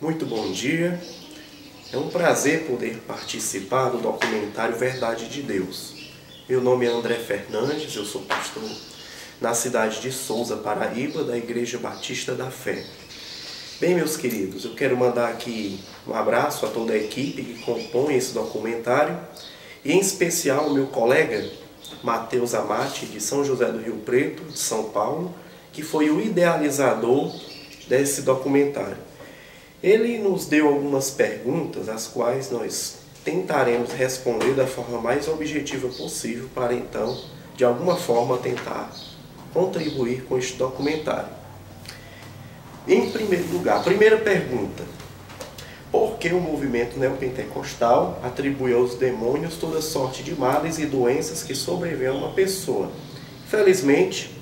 Muito bom dia. É um prazer poder participar do documentário Verdade de Deus. Meu nome é André Fernandes, eu sou pastor na cidade de Souza, Paraíba, da Igreja Batista da Fé. Bem, meus queridos, eu quero mandar aqui um abraço a toda a equipe que compõe esse documentário e em especial ao meu colega Matheus Amati, de São José do Rio Preto, de São Paulo, que foi o idealizador desse documentário. Ele nos deu algumas perguntas, as quais nós tentaremos responder da forma mais objetiva possível para então, de alguma forma, tentar contribuir com este documentário. Em primeiro lugar, a primeira pergunta: por que o movimento neopentecostal atribui aos demônios toda sorte de males e doenças que sobrevêm a uma pessoa? Infelizmente,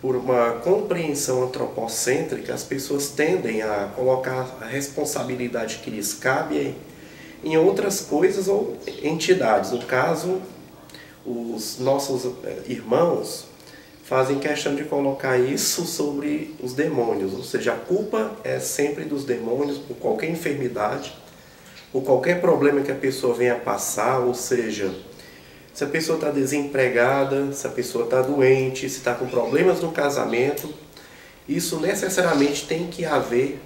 por uma compreensão antropocêntrica, as pessoas tendem a colocar a responsabilidade que lhes cabe em outras coisas ou entidades. No caso, os nossos irmãos fazem questão de colocar isso sobre os demônios, ou seja, a culpa é sempre dos demônios por qualquer enfermidade, por qualquer problema que a pessoa venha passar, ou seja, se a pessoa está desempregada, se a pessoa está doente, se está com problemas no casamento, isso necessariamente tem que haver,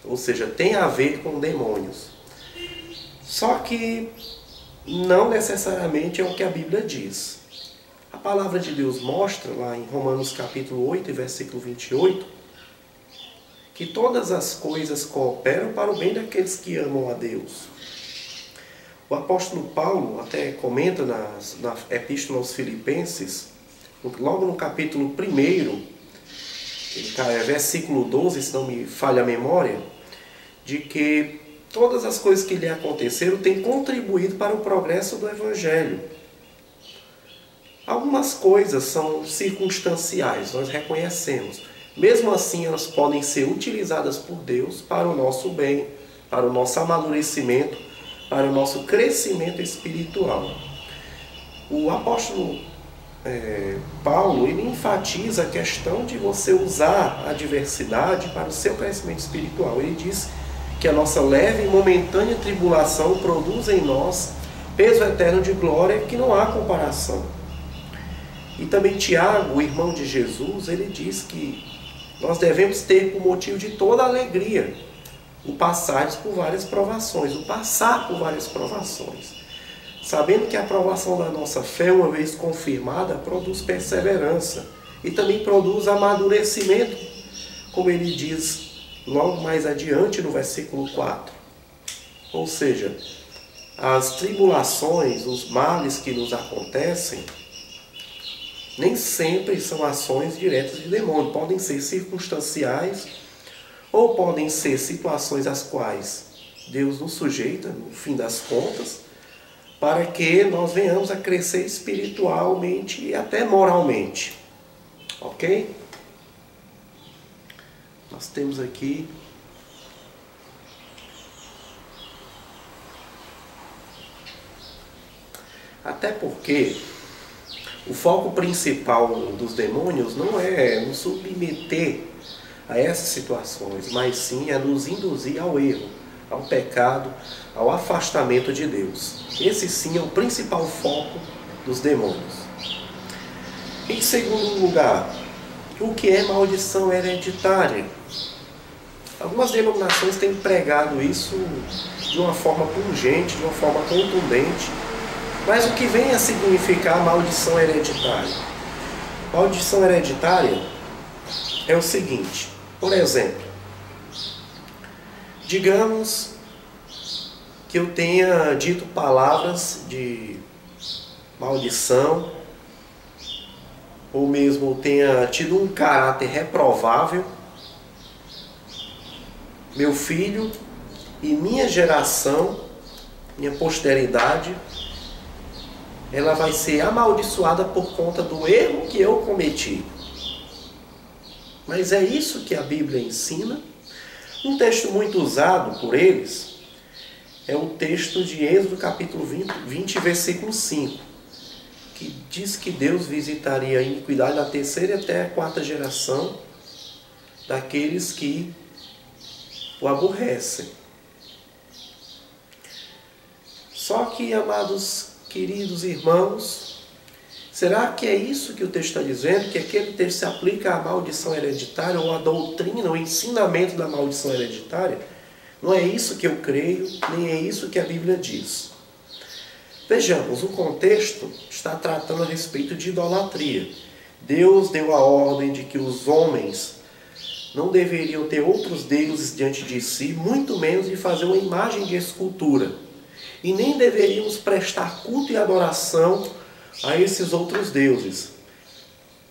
ou seja, tem a ver com demônios. Só que não necessariamente é o que a Bíblia diz. A palavra de Deus mostra, lá em Romanos capítulo 8, versículo 28, que todas as coisas cooperam para o bem daqueles que amam a Deus. O apóstolo Paulo até comenta na Epístola aos Filipenses, logo no capítulo 1, versículo 12, se não me falha a memória, de que todas as coisas que lhe aconteceram têm contribuído para o progresso do Evangelho. Algumas coisas são circunstanciais, nós reconhecemos. Mesmo assim, elas podem ser utilizadas por Deus para o nosso bem, para o nosso amadurecimento, para o nosso crescimento espiritual. O apóstolo Paulo, ele enfatiza a questão de você usar a adversidade para o seu crescimento espiritual. Ele diz que a nossa leve e momentânea tribulação produz em nós peso eterno de glória que não há comparação. E também Tiago, o irmão de Jesus, ele diz que nós devemos ter por motivo de toda alegria o passar por várias provações, sabendo que a aprovação da nossa fé, uma vez confirmada, produz perseverança e também produz amadurecimento, como ele diz logo mais adiante no versículo 4. Ou seja, as tribulações, os males que nos acontecem, nem sempre são ações diretas de demônio, podem ser circunstanciais ou podem ser situações às quais Deus nos sujeita, no fim das contas, para que nós venhamos a crescer espiritualmente e até moralmente. Ok? Nós temos aqui até porque o foco principal dos demônios não é nos submeter a essas situações, mas sim é nos induzir ao erro, ao pecado, ao afastamento de Deus. Esse sim é o principal foco dos demônios. Em segundo lugar, o que é maldição hereditária? Algumas denominações têm pregado isso de uma forma pungente, de uma forma contundente. Mas o que vem a significar maldição hereditária? Maldição hereditária é o seguinte: por exemplo, digamos que eu tenha dito palavras de maldição, ou mesmo tenha tido um caráter reprovável, meu filho e minha geração, minha posteridade, ela vai ser amaldiçoada por conta do erro que eu cometi. Mas é isso que a Bíblia ensina. Um texto muito usado por eles é o texto de Êxodo capítulo 20, versículo 5, que diz que Deus visitaria a iniquidade da terceira até a quarta geração daqueles que o aborrecem. Só que, amados, queridos irmãos, será que é isso que o texto está dizendo? Que aquele texto se aplica à maldição hereditária ou à doutrina, o ensinamento da maldição hereditária? Não é isso que eu creio, nem é isso que a Bíblia diz. Vejamos, o contexto está tratando a respeito de idolatria. Deus deu a ordem de que os homens não deveriam ter outros deuses diante de si, muito menos de fazer uma imagem de escultura. E nem deveríamos prestar culto e adoração a esses outros deuses.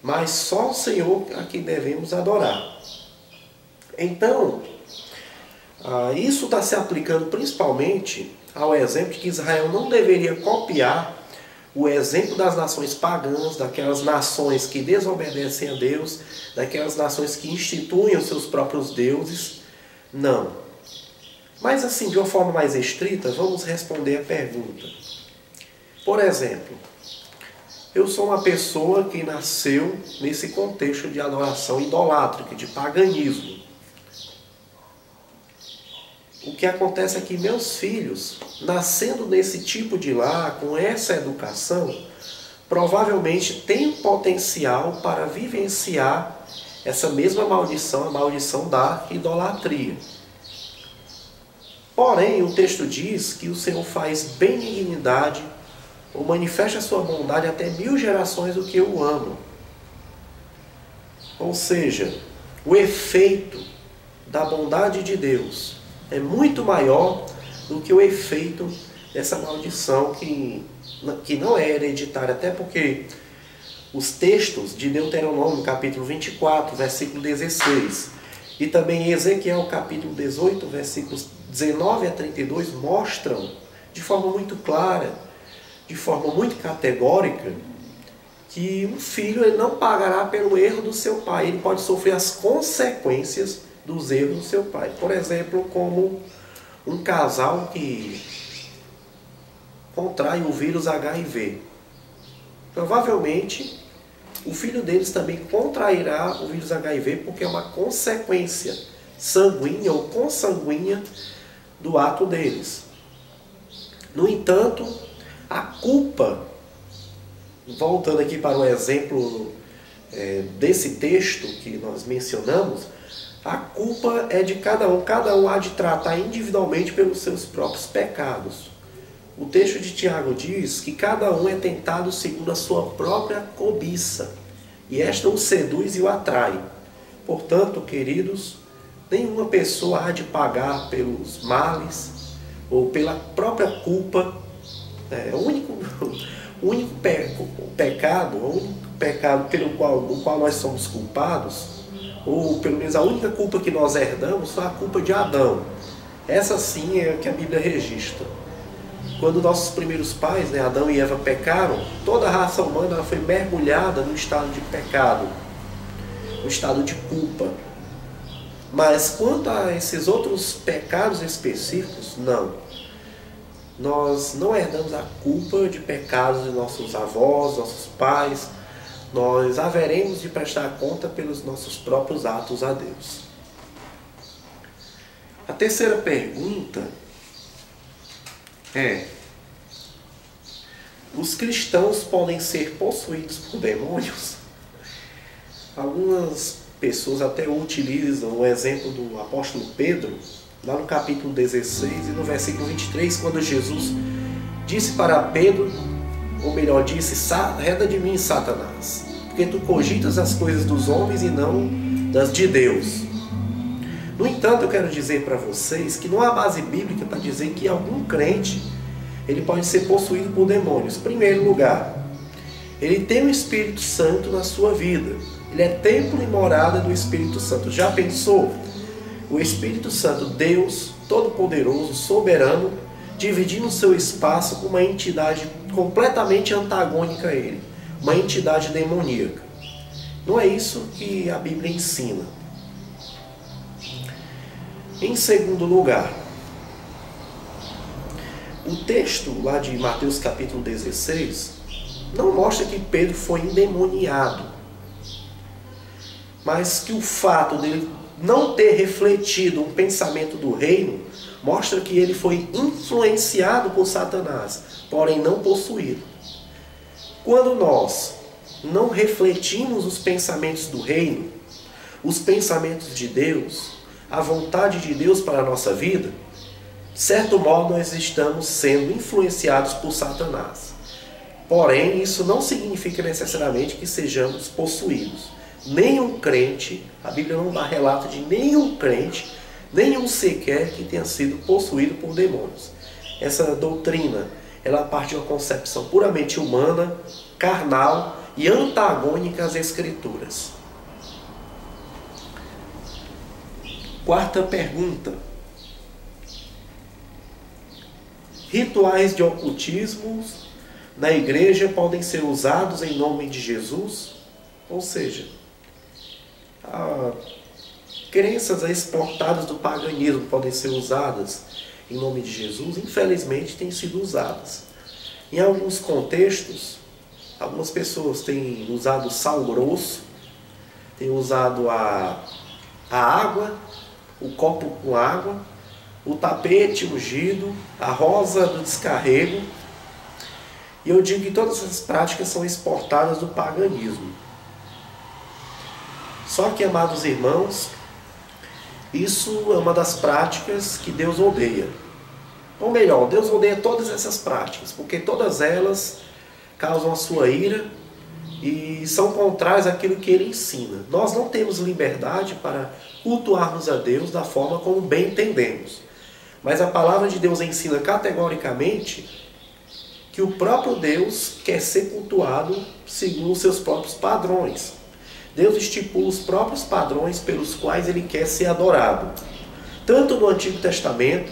Mas só o Senhor a quem devemos adorar. Então, isso está se aplicando principalmente ao exemplo de que Israel não deveria copiar o exemplo das nações pagãs, daquelas nações que desobedecem a Deus, daquelas nações que instituem os seus próprios deuses. Não. Mas assim, de uma forma mais estrita, vamos responder a pergunta. Por exemplo, eu sou uma pessoa que nasceu nesse contexto de adoração idolátrica, de paganismo. O que acontece é que meus filhos, nascendo nesse tipo de lar, com essa educação, provavelmente têm potencial para vivenciar essa mesma maldição, a maldição da idolatria. Porém, o texto diz que o Senhor faz benignidade ou manifesta a sua bondade até 1000 gerações do que o amam. Ou seja, o efeito da bondade de Deus é muito maior do que o efeito dessa maldição que não é hereditária, até porque os textos de Deuteronômio, capítulo 24, versículo 16, e também Ezequiel, capítulo 18, versículos 19 a 32, mostram de forma muito clara, de forma muito categórica, que um filho ele não pagará pelo erro do seu pai, ele pode sofrer as consequências dos erros do seu pai. Por exemplo, como um casal que contrai o vírus HIV. Provavelmente, o filho deles também contrairá o vírus HIV porque é uma consequência sanguínea ou consanguínea do ato deles. No entanto, a culpa, voltando aqui para o exemplo desse texto que nós mencionamos, a culpa é de cada um há de tratar individualmente pelos seus próprios pecados. O texto de Tiago diz que cada um é tentado segundo a sua própria cobiça, e esta o seduz e o atrai. Portanto, queridos, nenhuma pessoa há de pagar pelos males ou pela própria culpa. O único pecado do qual nós somos culpados, ou pelo menos a única culpa que nós herdamos, foi a culpa de Adão. Essa sim é a que a Bíblia registra. Quando nossos primeiros pais, Adão e Eva, pecaram, toda a raça humana foi mergulhada no estado de pecado, no estado de culpa. Mas quanto a esses outros pecados específicos, não. Nós não herdamos a culpa de pecados de nossos avós, nossos pais. Nós haveremos de prestar conta pelos nossos próprios atos a Deus. A terceira pergunta é: os cristãos podem ser possuídos por demônios? Algumas pessoas até utilizam o exemplo do apóstolo Pedro, lá no capítulo 16 e no versículo 23, quando Jesus disse para Pedro, ou melhor, disse: arreda de mim, Satanás, porque tu cogitas as coisas dos homens e não das de Deus. No entanto, eu quero dizer para vocês que não há base bíblica para dizer que algum crente ele pode ser possuído por demônios. Em primeiro lugar, ele tem o Espírito Santo na sua vida. Ele é templo e morada do Espírito Santo. Já pensou? O Espírito Santo, Deus Todo-Poderoso, soberano, dividindo o seu espaço com uma entidade completamente antagônica a ele, uma entidade demoníaca. Não é isso que a Bíblia ensina. Em segundo lugar, o texto lá de Mateus capítulo 16 não mostra que Pedro foi endemoniado, mas que o fato não ter refletido um pensamento do reino, mostra que ele foi influenciado por Satanás, porém não possuído. Quando nós não refletimos os pensamentos do reino, os pensamentos de Deus, a vontade de Deus para a nossa vida, de certo modo nós estamos sendo influenciados por Satanás. Porém, isso não significa necessariamente que sejamos possuídos. Nenhum crente, a Bíblia não dá relato de nenhum crente, nenhum sequer que tenha sido possuído por demônios. Essa doutrina, ela parte de uma concepção puramente humana, carnal e antagônica às Escrituras. Quarta pergunta. Rituais de ocultismo na igreja podem ser usados em nome de Jesus? Ou seja, crenças exportadas do paganismo podem ser usadas em nome de Jesus? Infelizmente, têm sido usadas. Em alguns contextos, algumas pessoas têm usado sal grosso, têm usado a água, o copo com água, o tapete ungido, a rosa do descarrego. E eu digo que todas essas práticas são exportadas do paganismo. Só que, amados irmãos, isso é uma das práticas que Deus odeia. Ou melhor, Deus odeia todas essas práticas, porque todas elas causam a sua ira e são contrárias àquilo que Ele ensina. Nós não temos liberdade para cultuarmos a Deus da forma como bem entendemos. Mas a palavra de Deus ensina categoricamente que o próprio Deus quer ser cultuado segundo os seus próprios padrões. Deus estipula os próprios padrões pelos quais Ele quer ser adorado. Tanto no Antigo Testamento,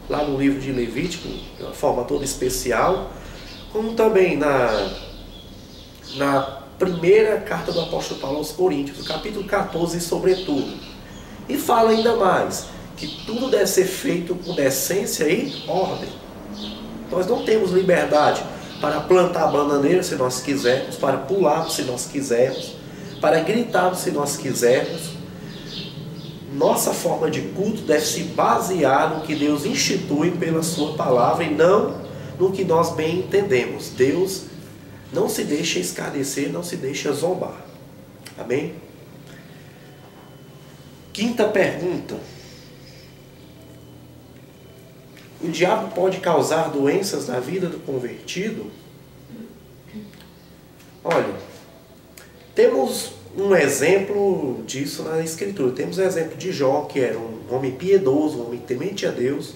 lá no livro de Levítico, de uma forma toda especial, como também na primeira carta do apóstolo Paulo aos Coríntios, no capítulo 14, sobretudo. E fala ainda mais, que tudo deve ser feito com decência e ordem. Nós não temos liberdade para plantar bananeira se nós quisermos, para pular se nós quisermos, para gritar se nós quisermos. Nossa forma de culto deve se basear no que Deus institui pela sua palavra e não no que nós bem entendemos. Deus não se deixa escarnecer, não se deixa zombar. Amém? Quinta pergunta. O diabo pode causar doenças na vida do convertido? Olha, temos um exemplo disso na Escritura. Temos o exemplo de Jó, que era um homem piedoso, um homem temente a Deus,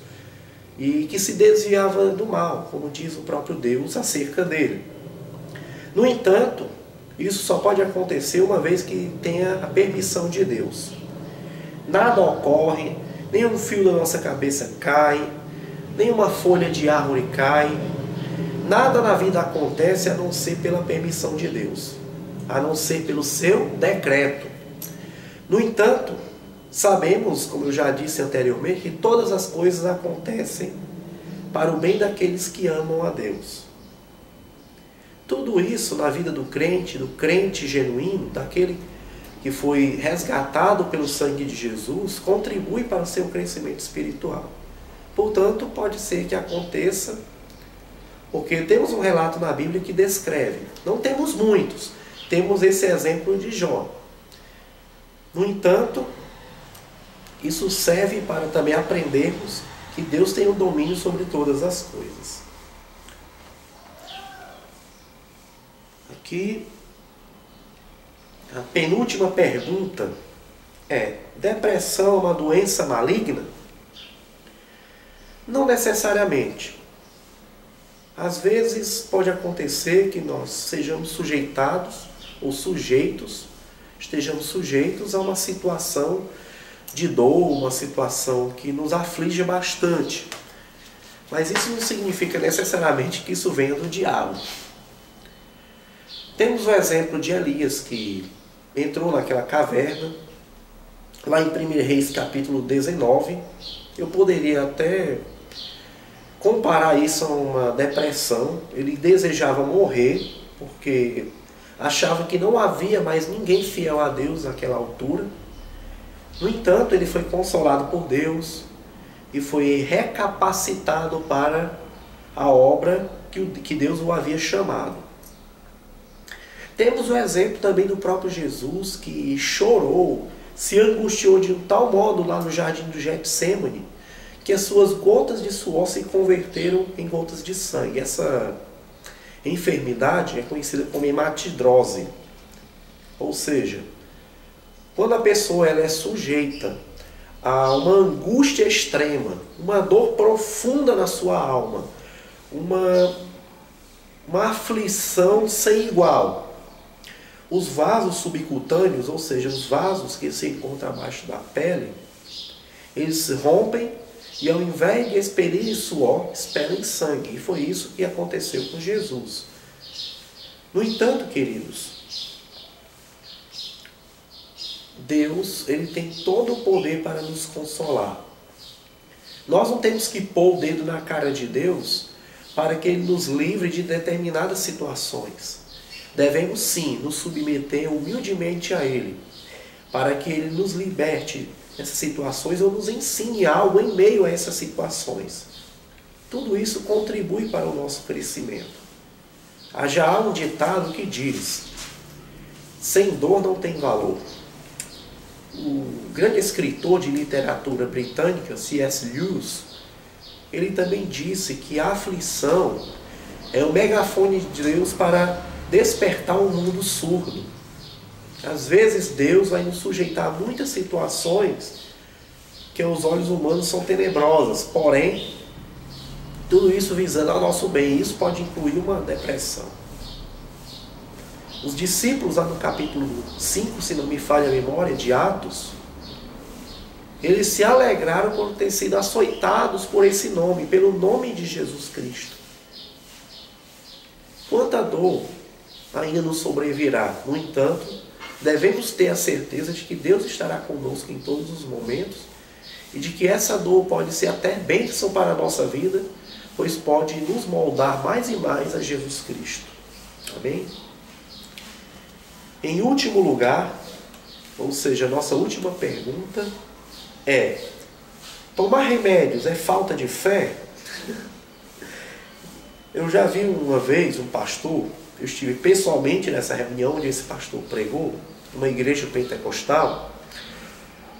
e que se desviava do mal, como diz o próprio Deus acerca dele. No entanto, isso só pode acontecer uma vez que tenha a permissão de Deus. Nada ocorre, nenhum fio da nossa cabeça cai, nenhuma folha de árvore cai, nada na vida acontece a não ser pela permissão de Deus, a não ser pelo seu decreto. No entanto, sabemos, como eu já disse anteriormente, que todas as coisas acontecem para o bem daqueles que amam a Deus. Tudo isso na vida do crente genuíno, daquele que foi resgatado pelo sangue de Jesus, contribui para o seu crescimento espiritual. Portanto, pode ser que aconteça, porque temos um relato na Bíblia que descreve. Não temos muitos, temos esse exemplo de Jó. No entanto, isso serve para também aprendermos que Deus tem o domínio sobre todas as coisas. Aqui, a penúltima pergunta é: depressão é uma doença maligna? Não necessariamente. Às vezes pode acontecer que nós sejamos sujeitados ou estejamos sujeitos a uma situação de dor, uma situação que nos aflige bastante. Mas isso não significa necessariamente que isso venha do diabo. Temos o exemplo de Elias, que entrou naquela caverna, lá em 1 Reis capítulo 19. Eu poderia até comparar isso a uma depressão. Ele desejava morrer, porque achava que não havia mais ninguém fiel a Deus naquela altura. No entanto, ele foi consolado por Deus e foi recapacitado para a obra que Deus o havia chamado. Temos o exemplo também do próprio Jesus, que chorou, se angustiou de um tal modo lá no jardim do Getsêmani, que as suas gotas de suor se converteram em gotas de sangue. Essa enfermidade é conhecida como hematidrose. Ou seja, quando a pessoa ela é sujeita a uma angústia extrema, uma dor profunda na sua alma, uma aflição sem igual, os vasos subcutâneos, ou seja, os vasos que se encontram abaixo da pele, eles rompem e ao invés de expelirem suor, expelem sangue. E foi isso que aconteceu com Jesus. No entanto, queridos, Deus, ele tem todo o poder para nos consolar. Nós não temos que pôr o dedo na cara de Deus para que Ele nos livre de determinadas situações. Devemos sim nos submeter humildemente a Ele, para que Ele nos liberte dessas situações ou nos ensine algo em meio a essas situações. Tudo isso contribui para o nosso crescimento. Já há um ditado que diz: sem dor não tem valor. O grande escritor de literatura britânica, C.S. Lewis, ele também disse que a aflição é o megafone de Deus para despertar um mundo surdo. Às vezes Deus vai nos sujeitar a muitas situações que aos olhos humanos são tenebrosas, porém, tudo isso visando ao nosso bem. Isso pode incluir uma depressão. Os discípulos, lá no capítulo 5, se não me falha a memória, de Atos, eles se alegraram por ter sido açoitados por esse nome, pelo nome de Jesus Cristo. Quanta dor ainda nos sobrevirá. No entanto, devemos ter a certeza de que Deus estará conosco em todos os momentos e de que essa dor pode ser até bênção para a nossa vida, pois pode nos moldar mais e mais a Jesus Cristo. Amém? Em último lugar, ou seja, a nossa última pergunta é: tomar remédios é falta de fé? Eu já vi uma vez um pastor, eu estive pessoalmente nessa reunião onde esse pastor pregou, numa igreja pentecostal,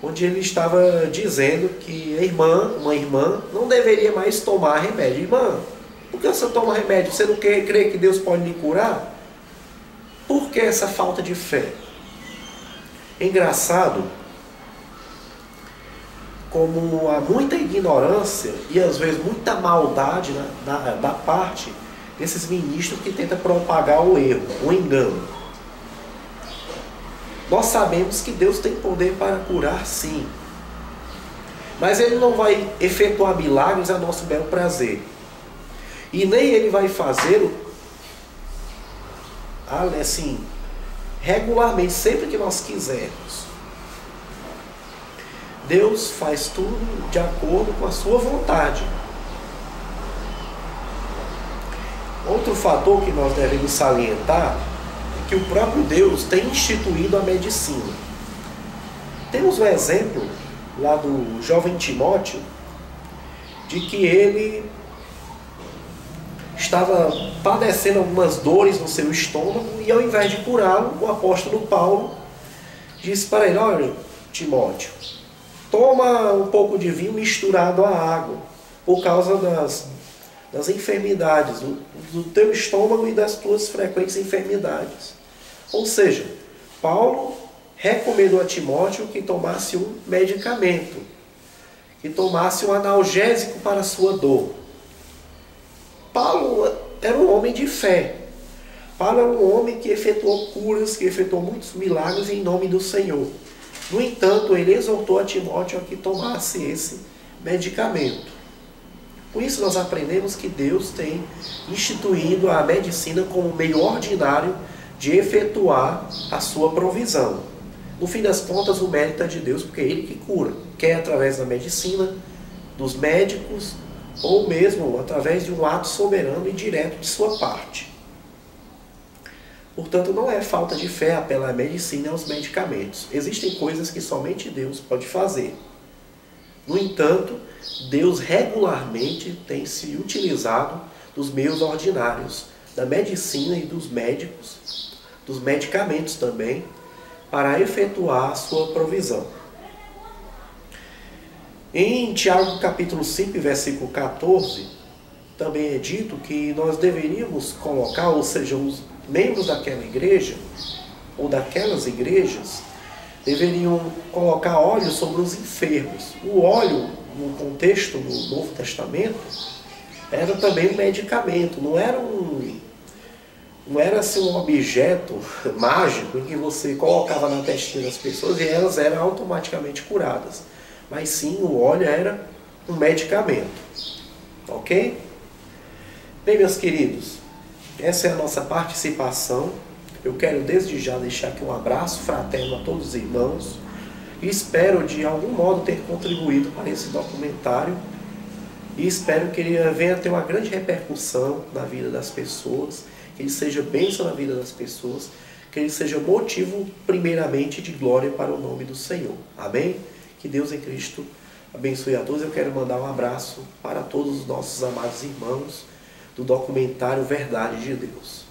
onde ele estava dizendo que uma irmã não deveria mais tomar remédio. Irmã, por que você toma remédio? Você não crê que Deus pode lhe curar? Por que essa falta de fé? É engraçado como há muita ignorância e às vezes muita maldade da parte desses ministros que tentam propagar o erro, o engano. Nós sabemos que Deus tem poder para curar, sim. Mas Ele não vai efetuar milagres a nosso bel prazer. E nem Ele vai fazer assim, regularmente, sempre que nós quisermos. Deus faz tudo de acordo com a sua vontade. Outro fator que nós devemos salientar é que o próprio Deus tem instituído a medicina. Temos um exemplo lá do jovem Timóteo, de que ele estava padecendo algumas dores no seu estômago e ao invés de curá-lo, o apóstolo Paulo disse para ele: olha, Timóteo, toma um pouco de vinho misturado à água, por causa das enfermidades, do teu estômago e das tuas frequentes enfermidades. Ou seja, Paulo recomendou a Timóteo que tomasse um medicamento, que tomasse um analgésico para a sua dor. Paulo era um homem de fé. Paulo era um homem que efetuou curas, que efetuou muitos milagres em nome do Senhor. No entanto, ele exortou a Timóteo a que tomasse esse medicamento. Com isso, nós aprendemos que Deus tem instituído a medicina como meio ordinário de efetuar a sua provisão. No fim das contas, o mérito é de Deus, porque é Ele que cura, quer através da medicina, dos médicos, ou mesmo através de um ato soberano e direto de sua parte. Portanto, não é falta de fé apelar à medicina e aos medicamentos. Existem coisas que somente Deus pode fazer. No entanto, Deus regularmente tem se utilizado dos meios ordinários, da medicina e dos médicos, dos medicamentos também, para efetuar a sua provisão. Em Tiago capítulo 5, versículo 14, também é dito que nós deveríamos colocar, ou seja, os membros daquela igreja, ou daquelas igrejas, deveriam colocar óleo sobre os enfermos. O óleo, no contexto do Novo Testamento, era também um medicamento, não era assim um objeto mágico em que você colocava na testinha das pessoas e elas eram automaticamente curadas. Mas sim, o óleo era um medicamento. Ok? Bem, meus queridos, essa é a nossa participação. Eu quero desde já deixar aqui um abraço fraterno a todos os irmãos e espero de algum modo ter contribuído para esse documentário e espero que ele venha ter uma grande repercussão na vida das pessoas, que ele seja bênção na vida das pessoas, que ele seja motivo primeiramente de glória para o nome do Senhor. Amém? Que Deus em Cristo abençoe a todos. Eu quero mandar um abraço para todos os nossos amados irmãos do documentário Verdade de Deus.